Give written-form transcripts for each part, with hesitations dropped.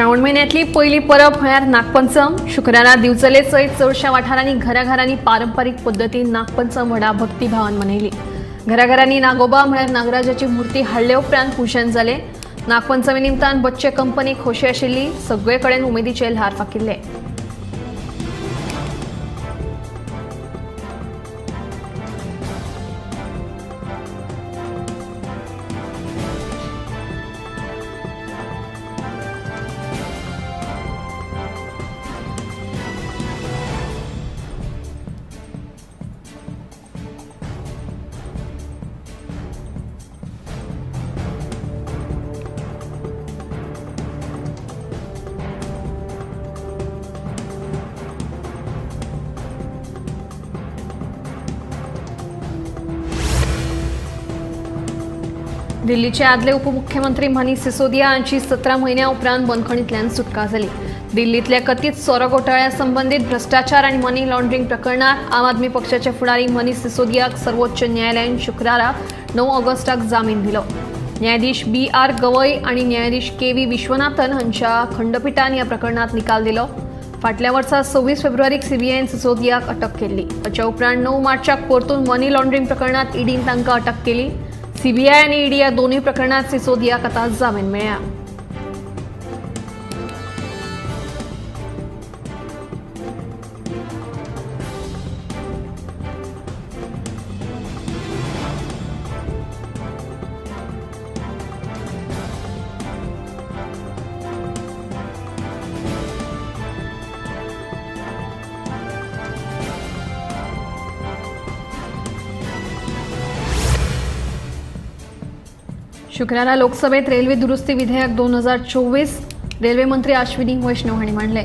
श्रावण महिन्यातली पहिली परब म्हळ्यार नागपंचम. शुक्रारा दिवचले सयत चडशा वाठारांनी घराघरांनी पारंपारीक पद्दतीन नागपंचम व्हडा भक्तिभावान मनयली. घराघरांनी नागोबा म्हळ्यार नागराजाची मुर्ती हाडले उपरांत पूजन जाले. नागपंचमी निमतान बच्चे कंपनी खोशी आशिल्ली. सगळे कडेन उमेदीचे ल्हार फाकिल्ले. दिल्लीचे आदले उपमुख्यमंत्री मनीष सिसोदिया हांची 17 म्हयन्या उपरांत बंदखणींतल्यान सुटका जाली. दिल्लीतल्या कथीत सोरो घोटाळ्या संबंधीत भ्रष्टाचार आनी मनी लॉन्ड्रिंग प्रकरणात आम आदमी पक्षाचे फुडारी मनीष सिसोदियाक सर्वोच्च न्यायालयान शुक्रारा 9 ऑगस्टाक जामीन दिलो. न्यायाधीश BR गवई आनी न्यायाधीश KV विश्वनाथन हांच्या खंडपीठान ह्या प्रकरणात निकाल दिलो. फाटल्या वर्सा 26 फेब्रुवारीक CBIन सिसोदियाक अटक केल्ली. ताच्या उपरांत 9 मार्चाक परतून मनी लॉन्ड्रिंग प्रकरणात ईडीन तांकां अटक केली. CBI आनी ईडी ह्या दोनूय प्रकरणात सिसोदियाक आतां जामीन मेळ्ळ्या. शुक्रारा लोकसभेत रेल्वे दुरुस्ती विधेयक 2024 रेल्वे मंत्री अश्विनी वैष्णव हांणी मांडले.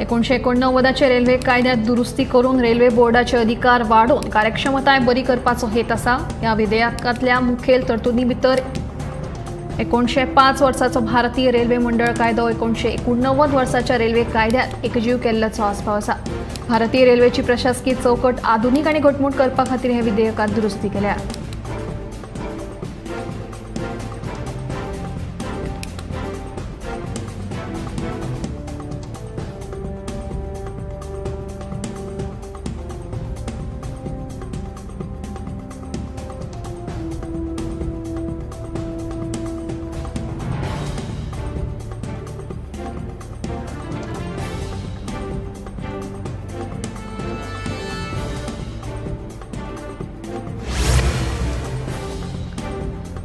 1989चे रेल्वे कायद्यात दुरुस्ती करून रेल्वे बोर्डाचे अधिकार वाडोवन कार्यक्षमताय बरी करपाचो हेत आसा. ह्या विधेयकांतल्या मुखेल तरतुदी भितर 1905 वर्साचो भारतीय रेल्वे मंडळ कायदो 1989 वर्साच्या रेल्वे कायद्यात एकजीव केल्ल्याचो आस्पाव आसा. भारतीय रेल्वेची प्रशासकीय चौकट आधुनीक आनी घटमूट करपा खातीर हे विधेयकात दुरुस्ती केल्या.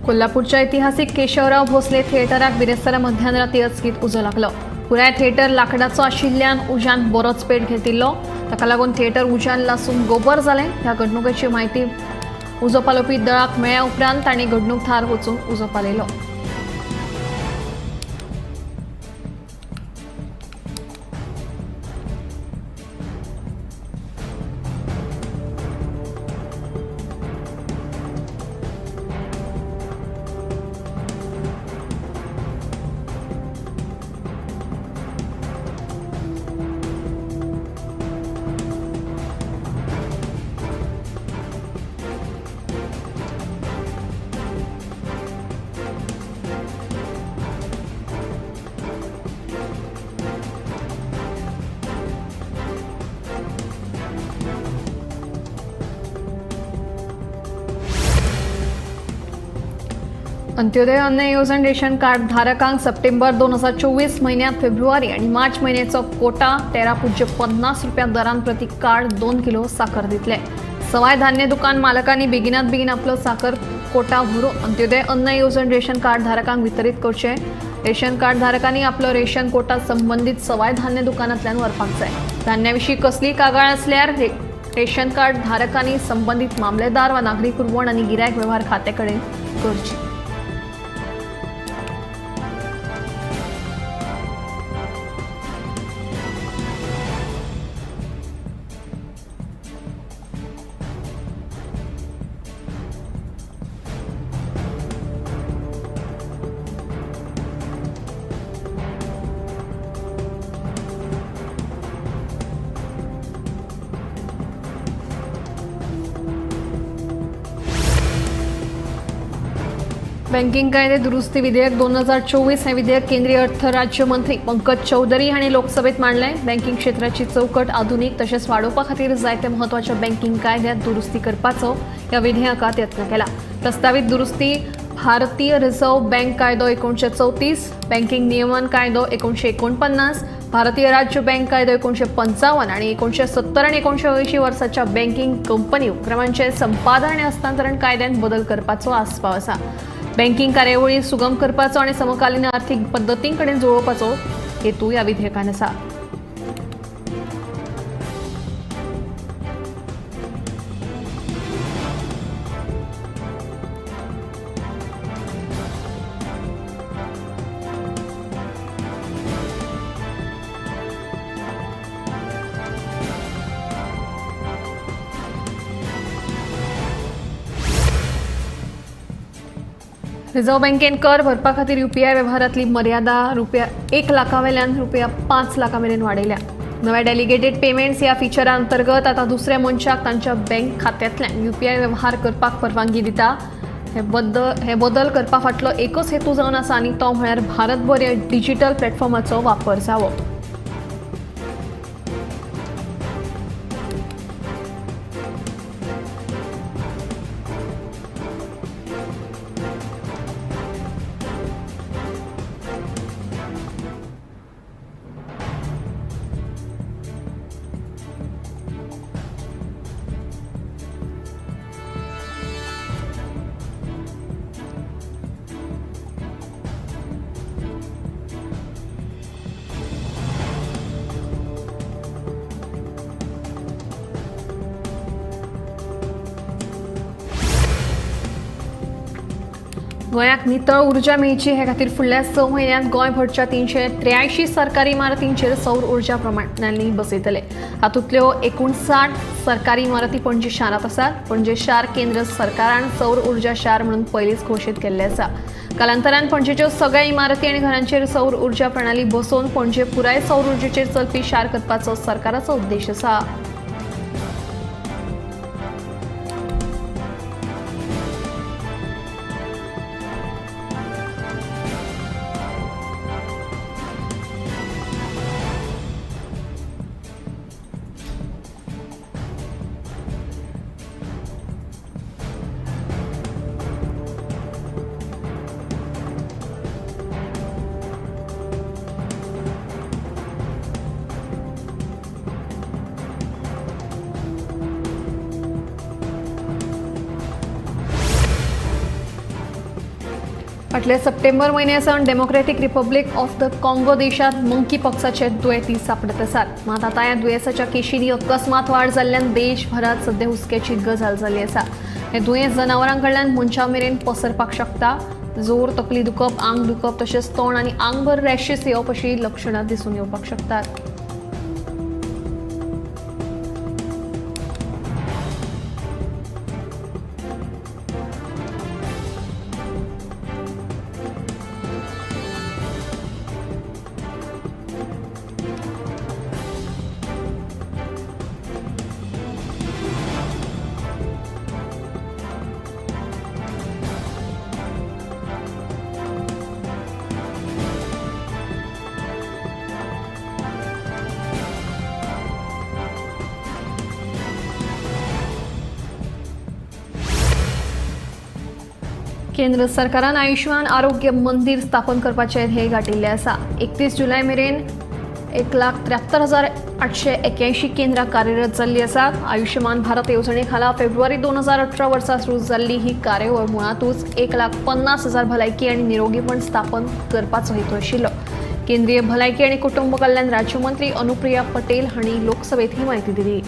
कोल्हापूरच्या ऐतिहासिक केशवराव भोसले थिएटराक बिरेस्तारा मध्यानराती अचकीत उजो लागलो. पुराय थिएटर लाकडाचो आशिल्ल्यान उज्यान बरोच पेट घेतिल्लो. ताका लागून थिएटर उज्यान लासून गोबर जालें. ह्या घडणुकेची म्हायती उजो पालोवपी दळाक मेळ्ळ्या उपरांत तांणी घडणूक थळार वचून उजो पालयलो. अंत्योदय अन्न योजन रेशन कार्ड धारकांक सप्टेंबर 2024 म्हयन्यात फेब्रुवारी आणि मार्च म्हयन्याचो कोटा 13.50 रुपया दरान प्रति कार्ड 2 किलो साखर दितले. सवाय धान्य दुकान मालकांनी बेगिनात बेगीन आपलो साखर कोटा भरून अंत्योदय अन्न योजन रेशन कार्ड धारकांक वितरीत करचे. रेशन कार्ड धारकांनी आपलो रेशन कोटा संबंधित सवाय धान्य दुकानांतल्यान व्हरपाक जाय. धान्याविशीं कसलीय कागाळ आसल्यार रेशन कार्ड धारकांनी संबंधित मामलेदार वा नागरी पुरवण आनी गिरायक वेव्हार खाते कडेन करची. बँकिंग कायदे दुरुस्ती विधेयक 2024 हे विधेयक केंद्रीय अर्थ राज्यमंत्री पंकज चौधरी हांणी लोकसभेत मांडले। बँकिंग क्षेत्राची चौकट आधुनिक तसेच वाडोवपा खातीर जायते महत्वाच्या बँकिंग कायद्यात दुरुस्ती करपाचो ह्या विधेयकात यत्न केला। प्रस्तावित दुरुस्ती भारतीय रिझर्व्ह बँक कायदो 1934, बँकिंग नियमन कायदो 1949, भारतीय राज्य बँक कायदो 1955 आणि 1970 आणि 1980 वर्साच्या बँकिंग कंपनी उपक्रमांचे संपादन आणि हस्तांतरण कायद्यात बदल करपाचो आस्पाव आसा। बँकिंग कार्यावळी सुगम करपाचो आणि समकालीन आर्थिक पद्दतींकडेन जुळोवपाचो हेतू ह्या विधेयकान आसा। रिझर्व्ह बँकेन कर भरपा खातीर UPI व्यवहारांतली मर्यादा ₹1 लाखावेल्यान ₹5 लाखामेरेन वाडयल्या। नव्या डेलिगेटेड पेमेंट्स ह्या फिचरा अंतर्गत आता दुसऱ्या मनशाक तांच्या बँक खात्यांतल्यान UPI व्यवहार करपाक परवानगी दिता। हे बदल करपा फाटलो एकच हेतू जावन आसा आनी तो म्हळ्यार भारतभर ह्या डिजिटल प्लॅटफॉर्माचो वापर जावो। गोंयाक नितळ उर्जा मेळची हे खातीर फुडल्या 6 म्हयन्यांत गोंयभरच्या 383 सरकारी इमारतींचेर सौर उर्जा प्रणाली बसयतले। हातूंतल्यो 59 सरकारी इमारती पणजी शारांत आसात। पणजी शार केंद्र सरकारान सौर उर्जा शार म्हणून पयलींच घोशीत केल्ले आसा। कालांतरान पणजेच्यो सगळ्या इमारती आनी घरांचेर सौर उर्जा प्रणाली बसोवन पणजे पुराय सौर उर्जेचेर चलपी शार करपाचो सरकाराचो उद्देश आसा। फाटल्या सप्टेंबर म्हयन्यासावन Democratic Republic of the Congo देशात मंकी पॉक्साचे दुयेंती सापडत आसात। मात आता ह्या दुयेंसाच्या केशींनी अकस्मात वाड जाल्ल्यान देशभरात सध्या हुस्क्याची गजाल जाल्ली आसा। हे दुयेंस जनावरां कडल्यान मनशां मेरेन पसरपाक शकता। जोर, तकली दुखप, आंग दुखप तशेंच तोंड आनी आंगभर रॅशेस येवप अशी लक्षणां दिसून येवपाक शकतात। केंद्र सरकारान आयुष्यमान आरोग्य मंदिर स्थापन करपाचे ध्येय गाठिल्ले आसा। 31 जुलय मेरेन 1,73,881 केंद्रां कार्यरत जाल्ली आसात। आयुष्यमान भारत येवजणे खाला फेब्रुवारी 2018 वर्सा सुरू जाल्ली ही कार्यावळ मुळातूच 1,50,000 भलायकी आनी निरोगीपण स्थापन करपाचो हेतू आशिल्लो। केंद्रीय भलायकी आनी कुटुंब कल्याण राज्यमंत्री अनुप्रिया पटेल हांणी लोकसभेत ही माहिती दिली।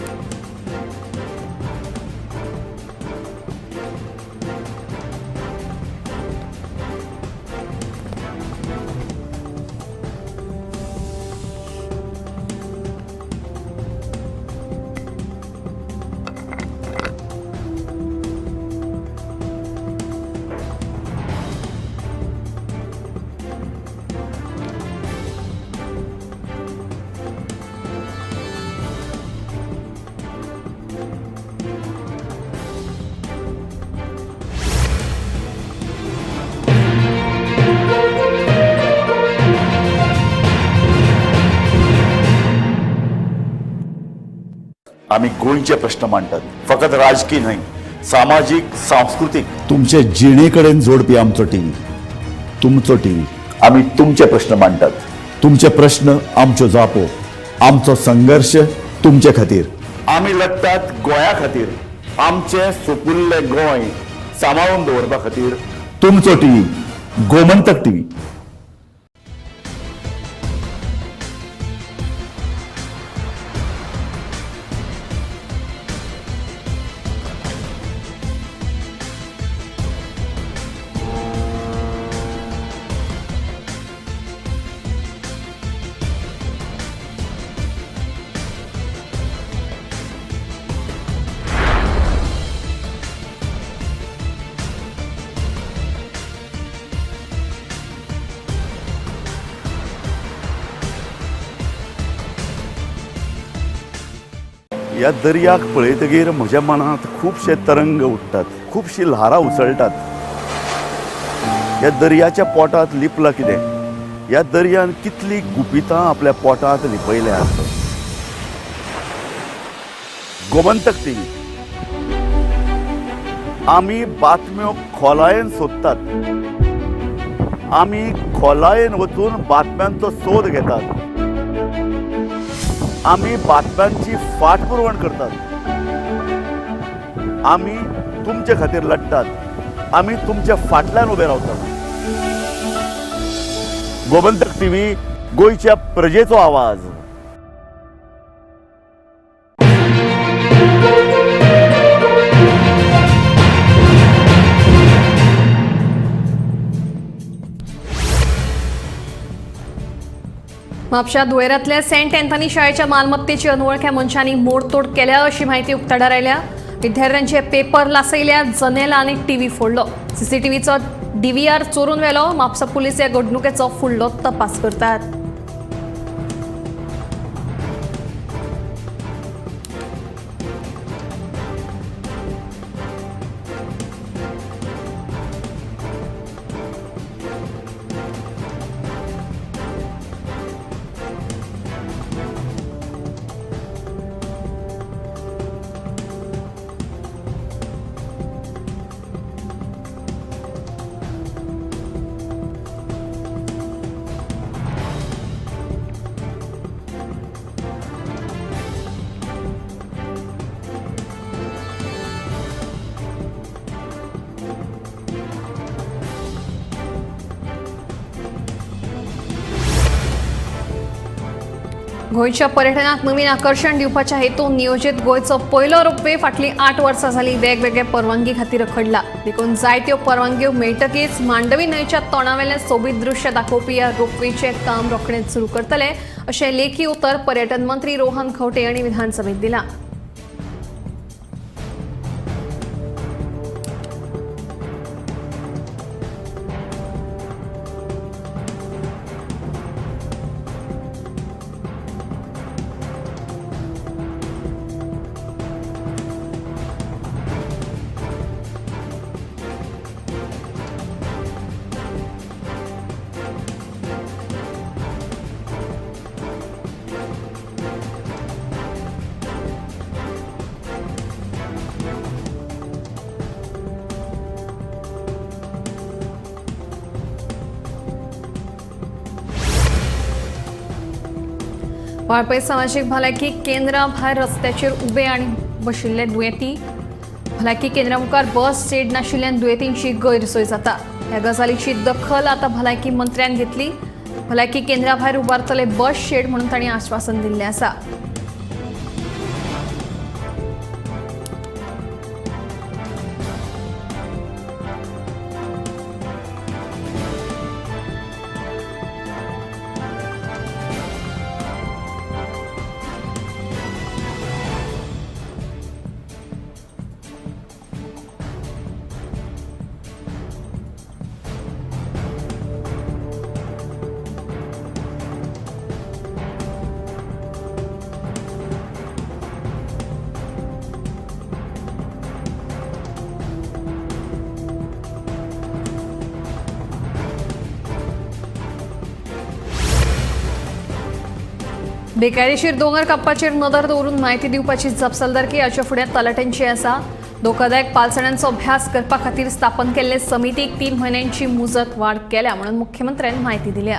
आम्ही गोंयचे प्रश्न मांडटात, फकत राजकीय न्हय, सामाजीक सांस्कृतिक. तुमचे जिणेकडेन जोडपी आमचो टीव्ही, तुमचो टीव्ही. आम्ही तुमचे प्रश्न मांडटात, तुमचे प्रश्न आमच्यो जापो, आमचो संघर्ष तुमचे खातीर. आम्ही लढटात गोंया खातीर, आमचे सोपुल्ले गोंय सांबाळून दवरपा खातीर. तुमचो टीव्ही, गोमंतक टीव्ही. ह्या दर्याक पळयतकीर म्हज्या मनांत खुबशे तरंग उठतात, खुबशीं ल्हारां उसळटात. ह्या दर्याच्या पोटांत लिपलां कितें? ह्या दर्यान कितलीं गुपितां आपल्या पोटांत लिपयल्यात. गोमंतक टीव्ही. आमी बातम्यो खोलायेन सोदतात, आमी खोलायेन वचून बातम्यांचो सोद घेतात, आमी बातम्यांची फाटपुरवण करतात, आमी तुमचे खातीर लढटात, आमी तुमच्या फाटल्यान उबे रावतात. गोमंतक टीव्ही, गोंयच्या प्रजेचो आवाज. म्हापशा दुयेरांतल्या सेंट अँथनी शाळेच्या मालमत्तेची अनवळख्या मनशांनी मोडतोड केल्या अशी माहिती उक्ताडार आयल्या. विद्यार्थ्यांचे पेपर लासयल्या, जनेलां आनी टीव्ही फोडलो. सीसीटीव्हीचो डीव्हीआर चोरून व्हेलो. म्हापसा पुलीस ह्या घडणुकेचो फुडलो तपास करतात. गोंयच्या पर्यटनाक नवीन आकर्षण दिवपाच्या हेतून नियोजित गोंयचो पयलो रोपवे फाटली 8 वर्सां जाली वेगवेगळे परवानगी खातीर रखडला. देखून जायत्यो परवानग्यो मेळटकीच मांडवी न्हंयच्या तोंडावेलें सोबीत दृश्य दाखोवपी ह्या रोपवेचें काम रोखडेंच सुरू करतले अशें लेखी उतर पर्यटन मंत्री रोहन खंवटे हांणी विधानसभेत दिलां. वाळपय सामाजीक भलायकी केंद्रा भायर रस्त्याचेर उबे आनी बशिल्ले दुयेंती. भलायकी केंद्रा मुखार बस शेड नाशिल्ल्यान दुयेंतींची गैरसोय जाता. ह्या गजालीची दखल आतां भलायकी मंत्र्यान घेतली. भलायकी केंद्रा भायर उबारतले बस शेड म्हणून तांणी आश्वासन दिल्लें आसा. बेकायदेशीर दोंगर कापपाचेर नदर दवरून म्हायती दिवपाची जपसालदारकी हाच्या फुड्यां तलाट्यांची आसा. धोकादायक पालसण्यांचो अभ्यास करपा खातीर स्थापन केल्ले समितीक 3 म्हयन्यांची मुजत वाड केल्या म्हणून मुख्यमंत्र्यांनी म्हायती दिल्या.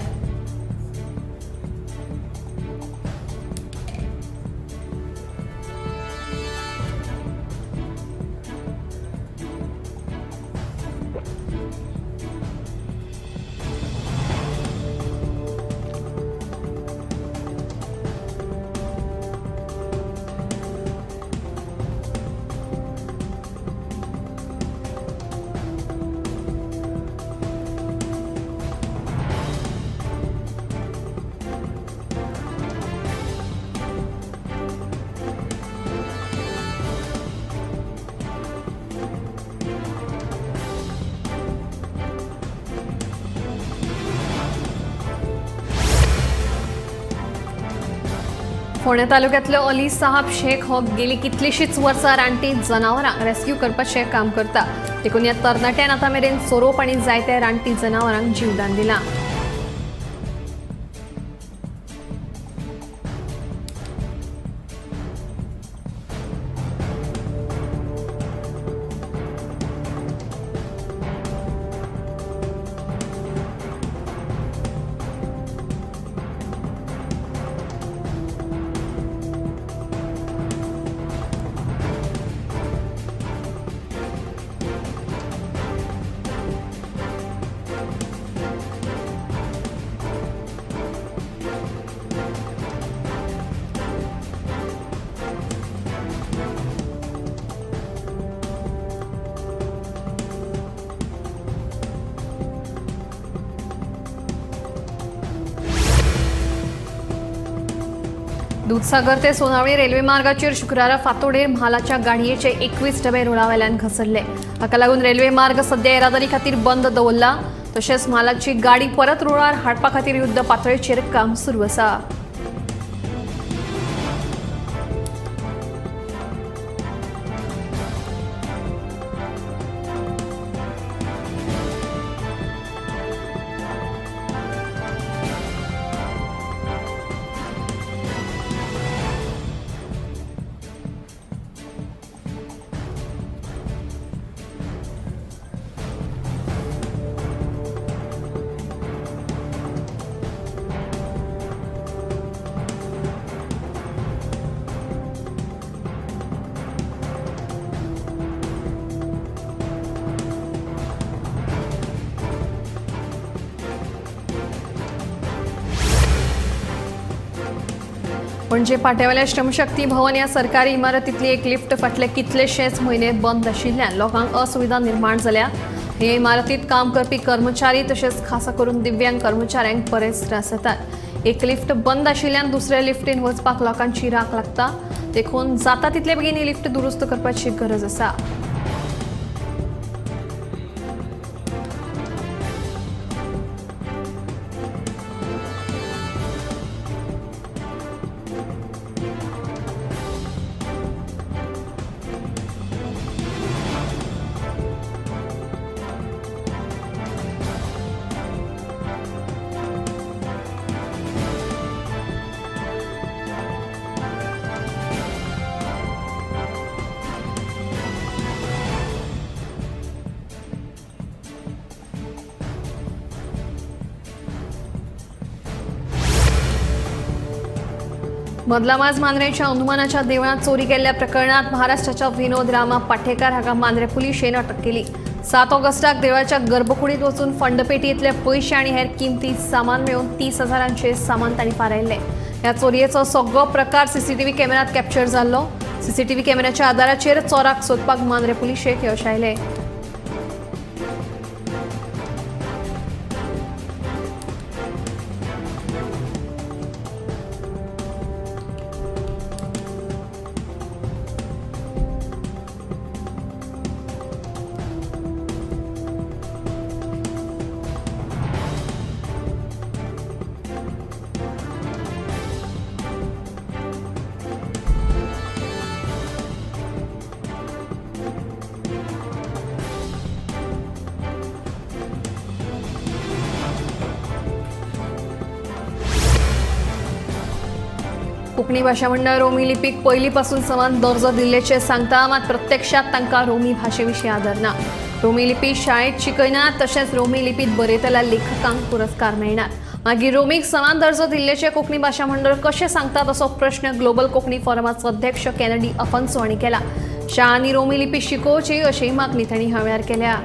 फोंडें तालुक्यांतलो अली साहब शेख हो गेली कितलींशींच वर्सां रानटी जनावरांक रेस्क्यू करपाचें काम करता. देखून ह्या तरणाट्यान आतां मेरेन सोरोप आनी जायत्या रानटी जनावरांक जीवदान दिलां. दूधसागर ते सोनावळी रेल्वे मार्गाचेर शुक्रारा फांतोडेर म्हालाच्या गाडयेचे 21 डबे रुळावेल्यान घसरले. हाका लागून रेल्वे मार्ग सध्या येरादारी खातीर बंद दवरला. तशेंच म्हालाची गाडी परत रुळार हाडपा खातीर युध्द पातळीचेर काम सुरू आसा. पणजे पाट्यावयल्या श्रमशक्ती भवन ह्या सरकारी इमारतींतली एक लिफ्ट फाटले कितलेशेच म्हयने बंद आशिल्ल्यान लोकांक असुविधा निर्माण जाल्या. हे इमारतींत काम करपी कर्मचारी तशेंच खासा करून दिव्यांग कर्मचाऱ्यांक बरेच त्रास जातात. एक लिफ्ट बंद आशिल्ल्यान दुसऱ्या लिफ्टीन वचपाक लोकांची राख लागता. देखून जाता तितले बेगीन ही लिफ्ट दुरुस्त करपाची गरज आसा. बदलामाज मांद्रेच्या हनुमानाच्या देवळात चोरी केल्ल्या प्रकरणात महाराष्ट्राच्या विनोद रामा पाटेकार हाका मांद्रे पुलिशेन अटक केली. 7 ऑगस्टाक देवळाच्या गर्भकुडीत वचून फंडपेटयेंतले पयशे आनी हेर किमती सामान मेळून 30,000चे सामान तांणी पारयल्ले. ह्या चोरयेचो सगळो प्रकार सीसीटीव्ही कॅमेरात कॅप्चर जाल्लो. सीसीटीव्ही कॅमेराच्या आदाराचेर चोराक सोदपाक मांद्रे पुलिशेक यश आयलें. कोंकणी भाशा मंडळ रोमी लिपीक पयलींपासून समान दर्जो दिल्ल्याचे सांगता, मात प्रत्यक्षात तांकां रोमी भाशेविशीं आदर ना. रोमी लिपी शाळेत शिकयनात, तशेंच रोमी लिपीत बरयतल्या लेखकांक पुरस्कार मेळनात. मागीर रोमीक समान दर्जो दिल्ल्याचे कोंकणी भाशा मंडळ कशें सांगतात असो प्रश्न ग्लोबल कोंकणी फोरमाचो अध्यक्ष केनेडी अफन्सो हांणी केला. शाळांनी रोमी लिपी शिकोवची अशी मागणी तांणी ह्या वेळार केल्या.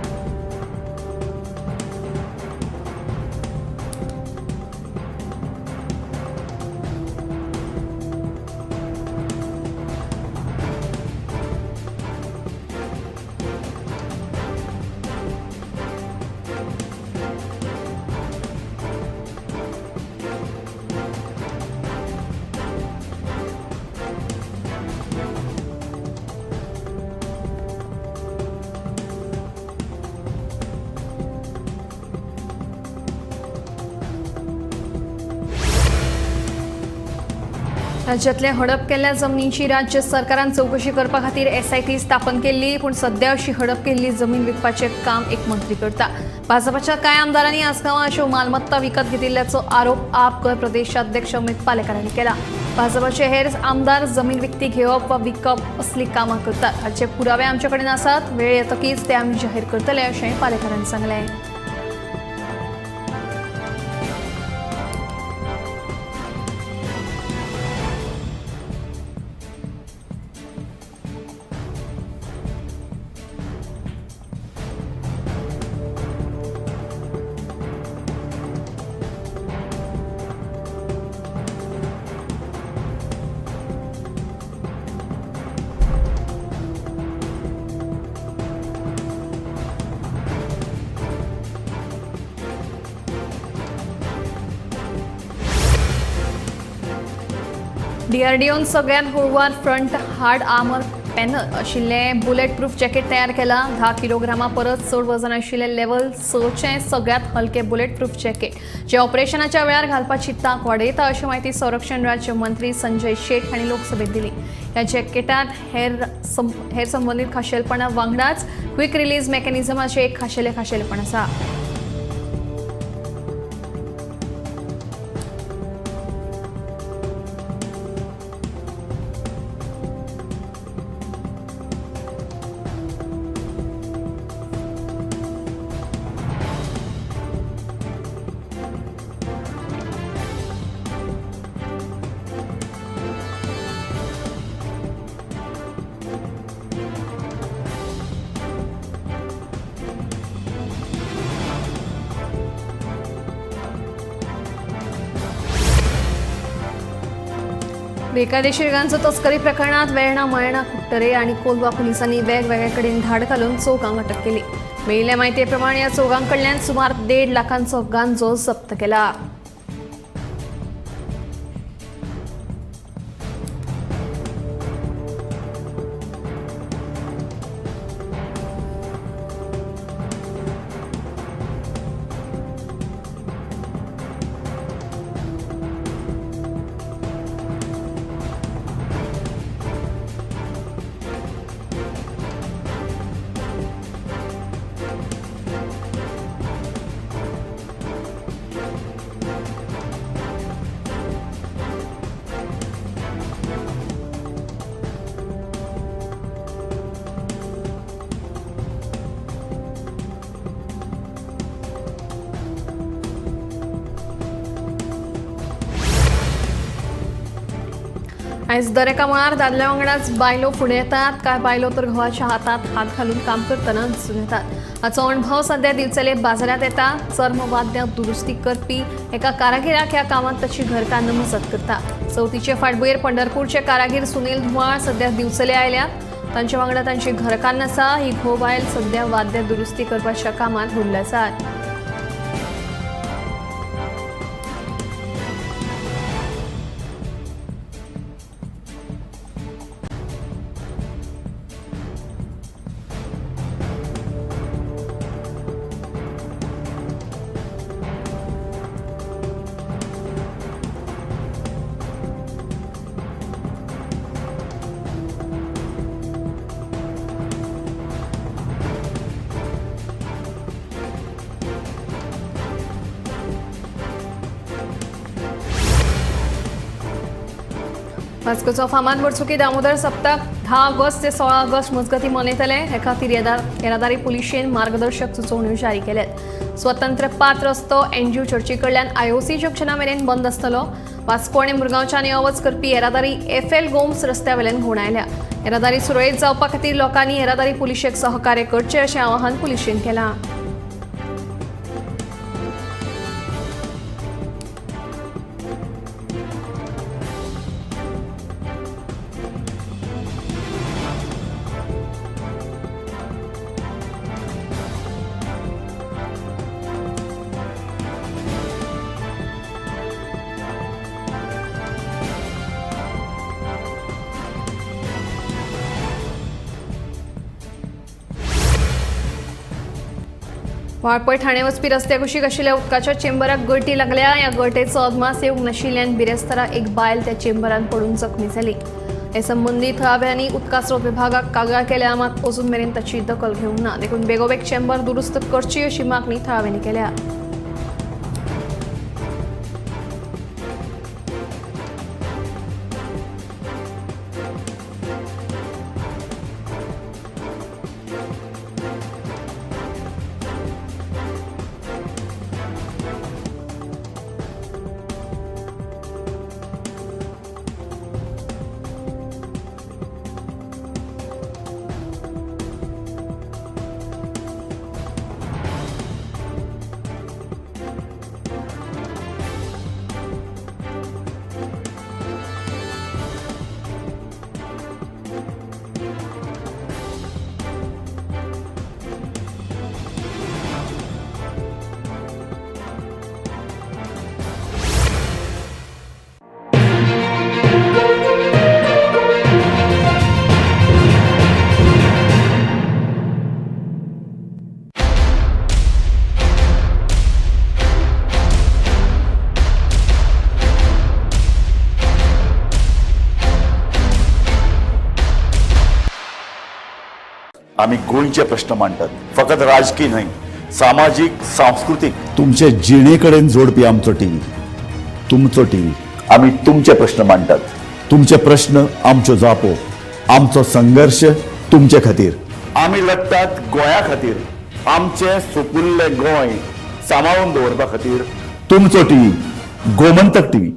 राज्यांतले हडप केल्ल्या जमनींची राज्य सरकारान चवकशी करपा खातीर SIT स्थापन केल्ली, पूण सध्या अशी हडप केल्ली जमीन विकपाचें काम एक मंत्री करता. भाजपाच्या कांय आमदारांनी आसगांवां अश्यो मालमत्ता विकत घेतिल्ल्याचो आरोप आप गोंय प्रदेशाध्यक्ष अमित पालेकार हांणी केला. भाजपाचे हेर आमदार जमीन विकती घेवप वा विकप असली कामां करतात. हाचे पुरावे आमचे कडेन आसात. वेळ येतकीच ते आमी जाहीर करतले अशें पालेकारांनी सांगलें. DRDOन सगळ्यात हळुवार फ्रंट हार्ड आर्मर पॅनल आशिल्लें बुलेट प्रूफ जॅकेट तयार केला. 10 किलोग्रामा परस चड वजन आशिल्लें लेव्हल 6चें सगळ्यात हलकें बुलेट प्रूफ जॅकेट जे ऑपरेशनाच्या वेळार घालपाची तांक वाडयता अशी माहिती संरक्षण राज्य मंत्री संजय शेठ हांणी लोकसभेत दिली. ह्या जॅकेटांत हेर संबंधीत खाशेलपणा वांगडाच क्विक रिलीज मेकॅनिझमाचें एक खाशेलेपण आसा. बेकायदेशीर गांजो तस्करी प्रकरणात वेर्णा मयणा कुट्टरे आणि कोलवा पुलिसांनी वेगवेगळे कडेन धाड घालून चौगांक अटक केली. मेळिल्ल्या म्हायती प्रमाण या चौगांकडल्यान सुमार 1.5 लाखांचो गांजो जप्त केला. आयज दरेका मळार दादल्या वांगडाच बायलो फुडें येतात. कांय बायलो तर घोवाच्या हातांत हात घालून काम करतना दिसून येतात. हाचो अणभव सध्या दिवचले बाजारात येता. चर्मवाद्य दुरुस्ती करपी एका कारागिराक ह्या कामात ताची घरकान्न मजत करता. चवथीचे फाटभुंयेर पंढरपूरचे कारागीर सुनील धुमाळ सध्या दिवचले आयल्यात. तांचे वांगडा तांची घरकान्न आसा. ही घोव बायल सध्या वाद्य दुरुस्ती करपाच्या कामात गुल्ल आसात. वास्कोचो फामाद वर्सुकी दामोदर सप्तक 10 ऑगस्ट ते 16 ऑगस्ट मजगती मनयतले हे खातीर येरादारी पुलिशेन मार्गदर्शक सुचोवण्यो जारी केल्यात. स्वतंत्र 5 रस्तो एनजीओ चर्ची कडल्यान आयओसी जंक्शना मेरेन बंद आसतलो. वास्को आनी मुरगांवच्यान येवच करपी येरादारी एफएल गोम्स रस्त्या वयल्यान घुंवडायल्या. येरादारी सुरळीत जावपा खातीर लोकांनी येरादारी पुलिशेक सहकार्य करचें अशें आवाहन पुलिशेन केलां. वाळपय ठाणे वचपी रस्त्या कुशीक आशिल्ल्या उदकाच्या चेंबराक गळटी लागल्या. ह्या गळटेचो अदमास येवंक नाशिल्ल्यान बिरेस्तारा एक बायल त्या चेंबरान पडून जखमी जाली. हे संबंदी थळाव्यांनी उदका स्रोत विभागाक कागाळ केल्या, मात अजून मेरेन ताची दखल घेवंक ना. देखून बेगोबेग चेंबर दुरुस्त करची अशी मागणी थळाव्यांनी केल्या. आम्ही गोंयचे प्रश्न मांडटात, फकत राजकीय न्हय, सामाजिक सांस्कृतिक. तुमचे जिणेकडेन जोडपी आमचो टीव्ही, तुमचो टीव्ही. आम्ही तुमचे प्रश्न मांडटात. तुमचे प्रश्न आमच्यो जापो, आमचो संघर्ष तुमचे खातीर. आम्ही लढटात गोंया खातीर. आमचे सोपुल्ले गोंय सांबाळून दवरपा खातीर. तुमचो टीव्ही, गोमंतक टीव्ही.